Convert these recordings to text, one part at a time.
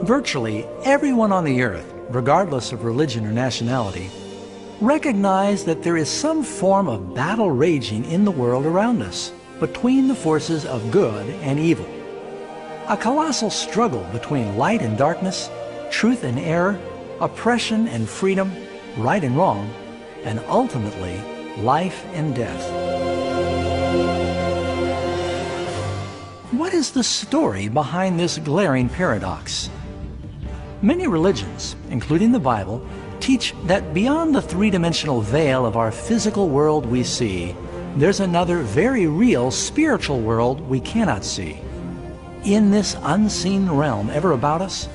Virtually everyone on the earth, regardless of religion or nationality, recognize that there is some form of battle raging in the world around us between the forces of good and evil. A colossal struggle between light and darkness, truth and error, oppression and freedom, right and wrong, and ultimately life and death. What is the story behind this glaring paradox? Many religions, including the Bible, teach that beyond the three-dimensional veil of our physical world we see, there's another very real spiritual world we cannot see. In this unseen realm ever about us,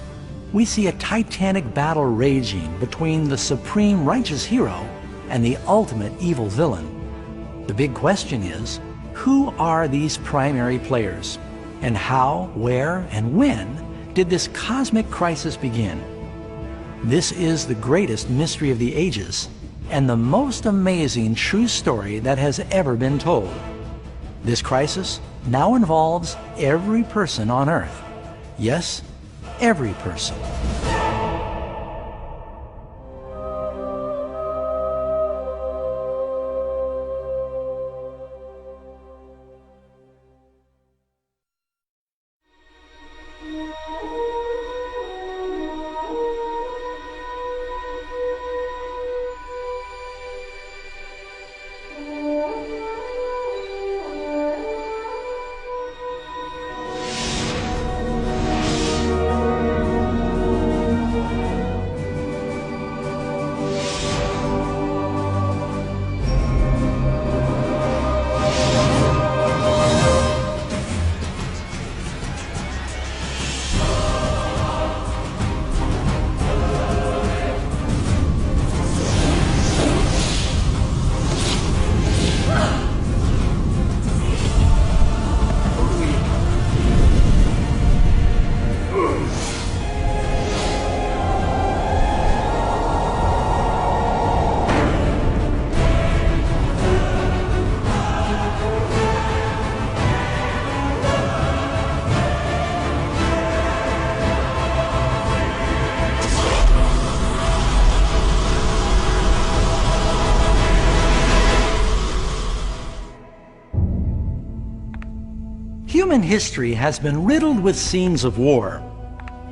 we see a titanic battle raging between the supreme righteous hero and the ultimate evil villain. The big question is, who are these primary players? And how, where, and when did this cosmic crisis begin? This is the greatest mystery of the ages and the most amazing true story that has ever been told. This crisis now involves every person on earth. Yes, every person. Human history has been riddled with scenes of war,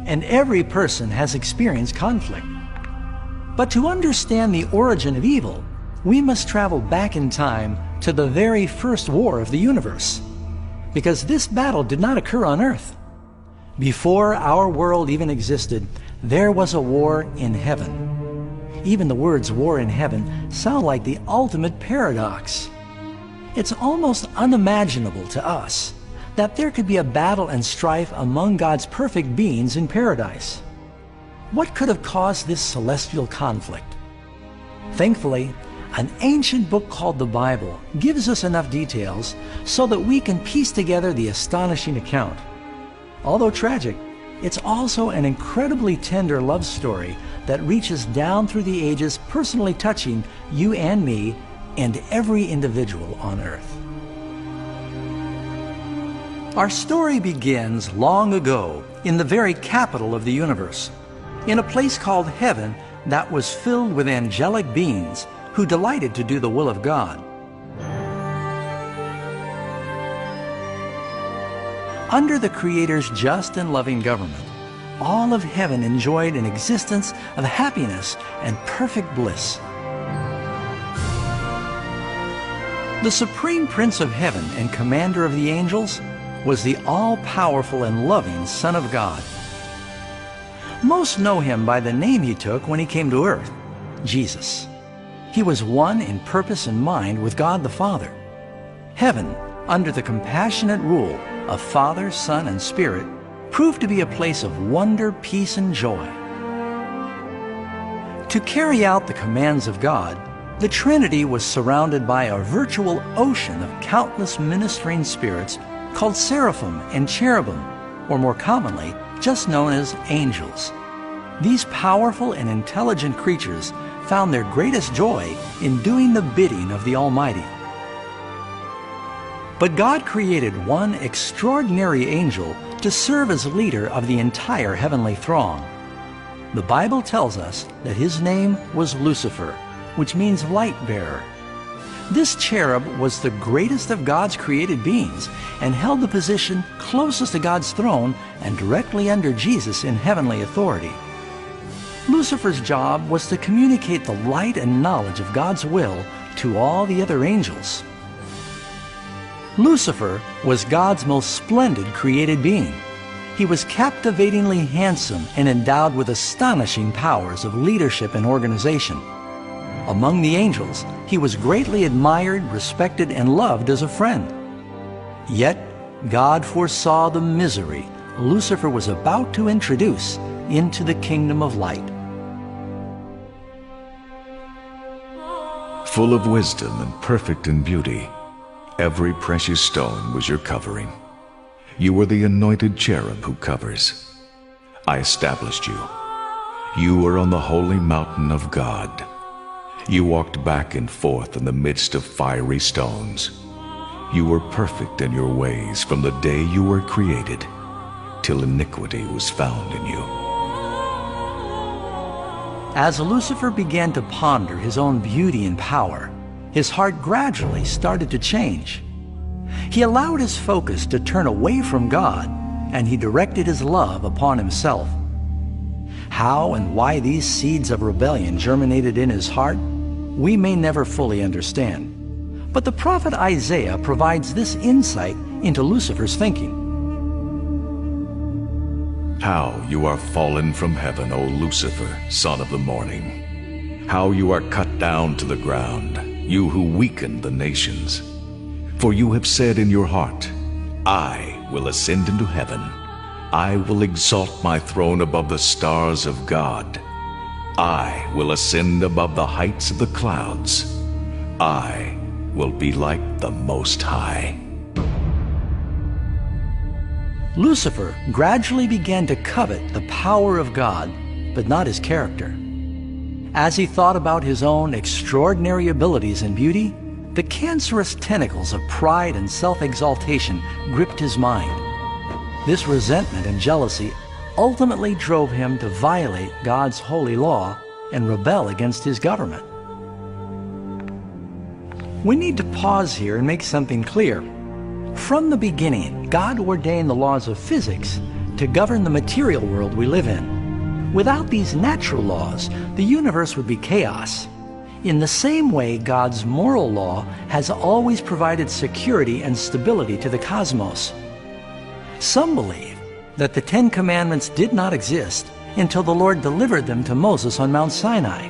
and every person has experienced conflict. But to understand the origin of evil, we must travel back in time to the very first war of the universe, because this battle did not occur on Earth. Before our world even existed, there was a war in heaven. Even the words war in heaven sound like the ultimate paradox. It's almost unimaginable to us that there could be a battle and strife among God's perfect beings in paradise. What could have caused this celestial conflict? Thankfully, an ancient book called the Bible gives us enough details so that we can piece together the astonishing account. Although tragic, it's also an incredibly tender love story that reaches down through the ages, personally touching you and me and every individual on earth. Our story begins long ago in the very capital of the universe, in a place called heaven that was filled with angelic beings who delighted to do the will of God. Under the Creator's just and loving government, all of heaven enjoyed an existence of happiness and perfect bliss. The Supreme Prince of Heaven and Commander of the angels was the all-powerful and loving Son of God. Most know him by the name he took when he came to earth, Jesus. He was one in purpose and mind with God the Father. Heaven, under the compassionate rule of Father, Son, and Spirit, proved to be a place of wonder, peace, and joy. To carry out the commands of God, the Trinity was surrounded by a virtual ocean of countless ministering spirits called seraphim and cherubim, or more commonly, just known as angels. These powerful and intelligent creatures found their greatest joy in doing the bidding of the Almighty. But God created one extraordinary angel to serve as leader of the entire heavenly throng. The Bible tells us that his name was Lucifer, which means light bearer. This cherub was the greatest of God's created beings and held the position closest to God's throne and directly under Jesus in heavenly authority. Lucifer's job was to communicate the light and knowledge of God's will to all the other angels. Lucifer was God's most splendid created being. He was captivatingly handsome and endowed with astonishing powers of leadership and organization. Among the angels, he was greatly admired, respected, and loved as a friend. Yet, God foresaw the misery Lucifer was about to introduce into the kingdom of light. Full of wisdom and perfect in beauty, every precious stone was your covering. You were the anointed cherub who covers. I established you. You were on the holy mountain of God. You walked back and forth in the midst of fiery stones. You were perfect in your ways from the day you were created, till iniquity was found in you. As Lucifer began to ponder his own beauty and power, his heart gradually started to change. He allowed his focus to turn away from God, and he directed his love upon himself. How and why these seeds of rebellion germinated in his heart, we may never fully understand. But the prophet Isaiah provides this insight into Lucifer's thinking. How you are fallen from heaven, O Lucifer, son of the morning. How you are cut down to the ground, you who weakened the nations. For you have said in your heart, I will ascend into heaven. I will exalt my throne above the stars of God. I will ascend above the heights of the clouds. I will be like the Most High. Lucifer gradually began to covet the power of God, but not his character. As he thought about his own extraordinary abilities and beauty, the cancerous tentacles of pride and self-exaltation gripped his mind. This resentment and jealousy ultimately drove him to violate God's holy law and rebel against his government. We need to pause here and make something clear. From the beginning, God ordained the laws of physics to govern the material world we live in. Without these natural laws, the universe would be chaos. In the same way, God's moral law has always provided security and stability to the cosmos. Some believe that the Ten Commandments did not exist until the Lord delivered them to Moses on Mount Sinai.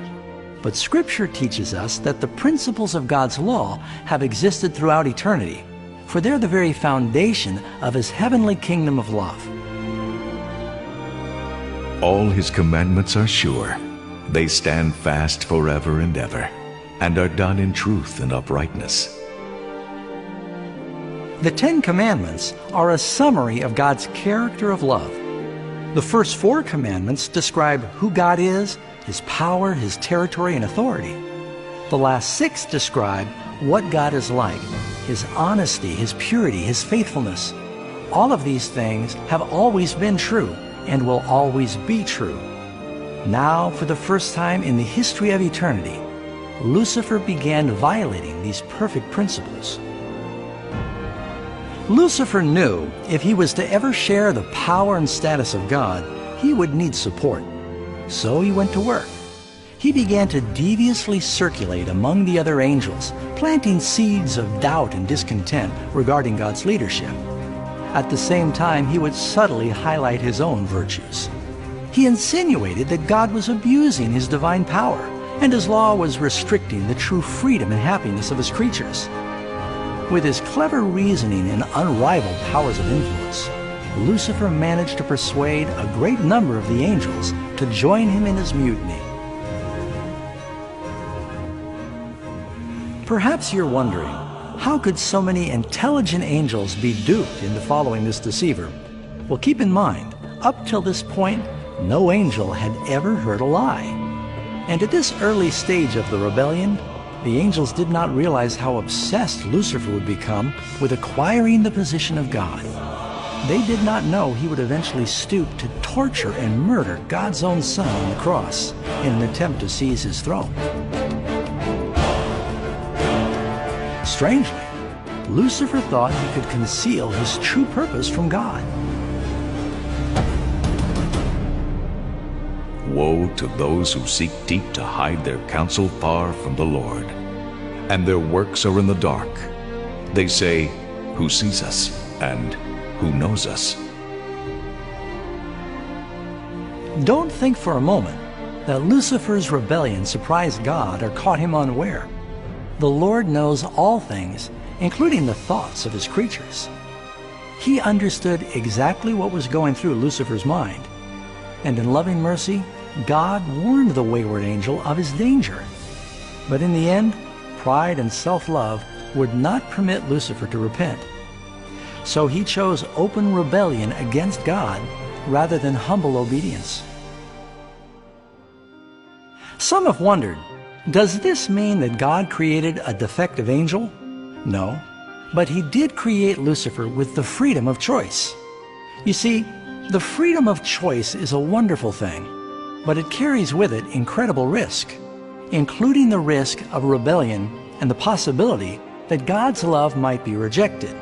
But Scripture teaches us that the principles of God's law have existed throughout eternity, for they're the very foundation of His heavenly kingdom of love. All His commandments are sure. They stand fast forever and ever, and are done in truth and uprightness. The Ten Commandments are a summary of God's character of love. The first 4 commandments describe who God is, His power, His territory, and authority. The last 6 describe what God is like, His honesty, His purity, His faithfulness. All of these things have always been true and will always be true. Now, for the first time in the history of eternity, Lucifer began violating these perfect principles. Lucifer knew if he was to ever share the power and status of God, he would need support. So he went to work. He began to deviously circulate among the other angels, planting seeds of doubt and discontent regarding God's leadership. At the same time, he would subtly highlight his own virtues. He insinuated that God was abusing His divine power, and His law was restricting the true freedom and happiness of His creatures. With his clever reasoning and unrivaled powers of influence, Lucifer managed to persuade a great number of the angels to join him in his mutiny. Perhaps you're wondering, how could so many intelligent angels be duped into following this deceiver? Well, keep in mind, up till this point, no angel had ever heard a lie. And at this early stage of the rebellion, The angels did not realize how obsessed Lucifer would become with acquiring the position of God. They did not know he would eventually stoop to torture and murder God's own Son on the cross in an attempt to seize his throne. Strangely, Lucifer thought he could conceal his true purpose from God. Woe to those who seek deep to hide their counsel far from the Lord, and their works are in the dark. They say, "Who sees us?" and "Who knows us?" Don't think for a moment that Lucifer's rebellion surprised God or caught him unaware. The Lord knows all things, including the thoughts of his creatures. He understood exactly what was going through Lucifer's mind, and in loving mercy, God warned the wayward angel of his danger. But in the end, pride and self-love would not permit Lucifer to repent. So he chose open rebellion against God rather than humble obedience. Some have wondered, does this mean that God created a defective angel? No, but he did create Lucifer with the freedom of choice. You see, the freedom of choice is a wonderful thing, but it carries with it incredible risk, including the risk of rebellion and the possibility that God's love might be rejected.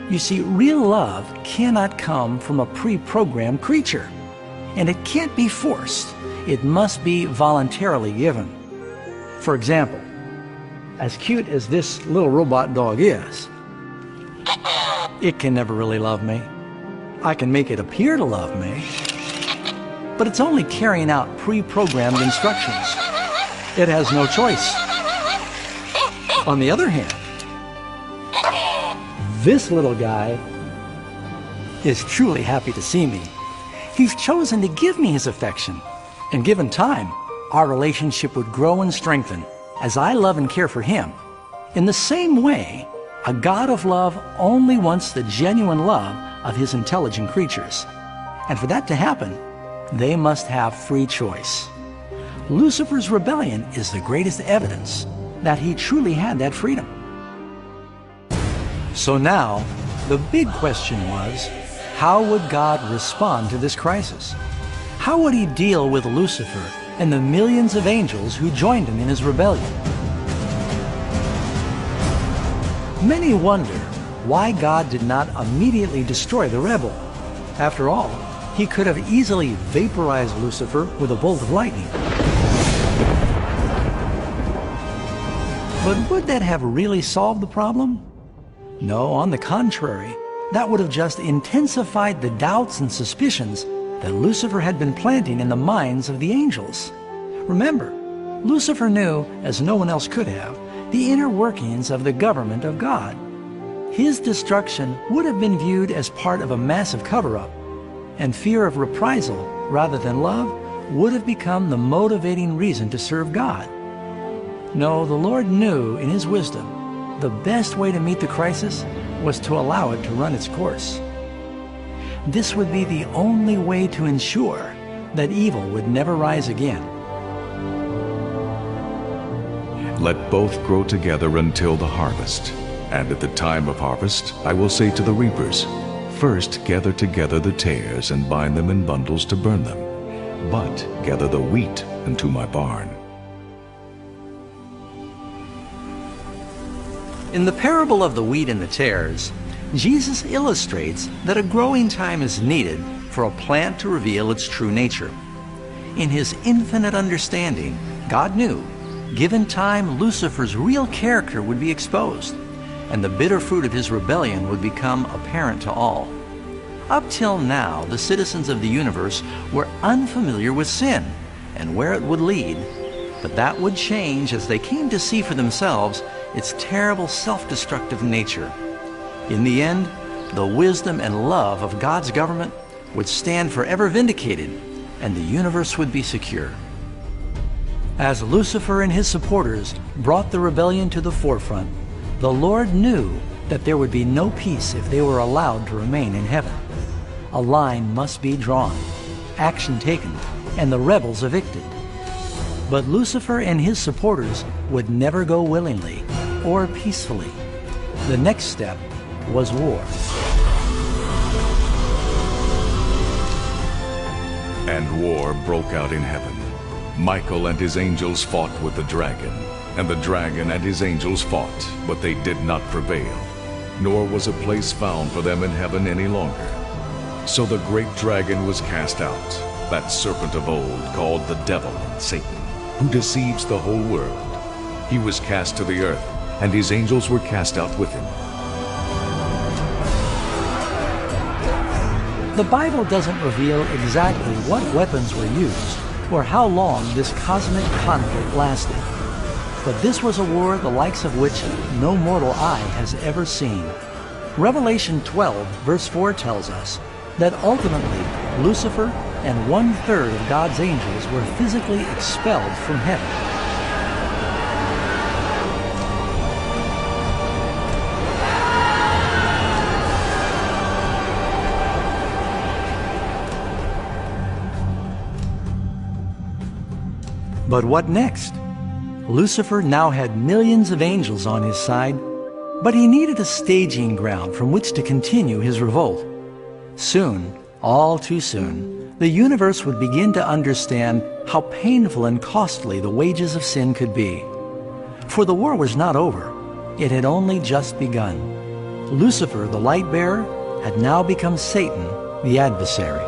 You see, real love cannot come from a pre-programmed creature, and it can't be forced. It must be voluntarily given. For example, as cute as this little robot dog is, it can never really love me. I can make it appear to love me, but it's only carrying out pre-programmed instructions. It has no choice. On the other hand, this little guy is truly happy to see me. He's chosen to give me his affection, and given time, our relationship would grow and strengthen as I love and care for him. In the same way, a God of love only wants the genuine love of his intelligent creatures. And for that to happen, they must have free choice. Lucifer's rebellion is the greatest evidence that he truly had that freedom. So now, the big question was, how would God respond to this crisis? How would he deal with Lucifer and the millions of angels who joined him in his rebellion? Many wonder why God did not immediately destroy the rebel. After all, he could have easily vaporized Lucifer with a bolt of lightning. But would that have really solved the problem? No, on the contrary, that would have just intensified the doubts and suspicions that Lucifer had been planting in the minds of the angels. Remember, Lucifer knew, as no one else could have, the inner workings of the government of God. His destruction would have been viewed as part of a massive cover-up, and fear of reprisal rather than love would have become the motivating reason to serve God. No, the Lord knew in his wisdom the best way to meet the crisis was to allow it to run its course. This would be the only way to ensure that evil would never rise again. Let both grow together until the harvest. And at the time of harvest, I will say to the reapers, first gather together the tares and bind them in bundles to burn them, but gather the wheat into my barn. In the parable of the wheat and the tares, Jesus illustrates that a growing time is needed for a plant to reveal its true nature. In his infinite understanding, God knew, given time, Lucifer's real character would be exposed, and the bitter fruit of his rebellion would become apparent to all. Up till now, the citizens of the universe were unfamiliar with sin and where it would lead, but that would change as they came to see for themselves its terrible self-destructive nature. In the end, the wisdom and love of God's government would stand forever vindicated, and the universe would be secure. As Lucifer and his supporters brought the rebellion to the forefront, the Lord knew that there would be no peace if they were allowed to remain in heaven. A line must be drawn, action taken, and the rebels evicted. But Lucifer and his supporters would never go willingly or peacefully. The next step was war. And war broke out in heaven. Michael and his angels fought with the dragon, and the dragon and his angels fought, but they did not prevail, nor was a place found for them in heaven any longer. So the great dragon was cast out, that serpent of old called the devil and Satan, who deceives the whole world. He was cast to the earth, and his angels were cast out with him. The Bible doesn't reveal exactly what weapons were used or how long this cosmic conflict lasted. But this was a war the likes of which no mortal eye has ever seen. Revelation 12, verse 4 tells us that ultimately Lucifer and 1/3 of God's angels were physically expelled from heaven. But what next? Lucifer now had millions of angels on his side, but he needed a staging ground from which to continue his revolt. Soon, all too soon, the universe would begin to understand how painful and costly the wages of sin could be. For the war was not over. It had only just begun. Lucifer, the light bearer, had now become Satan, the adversary.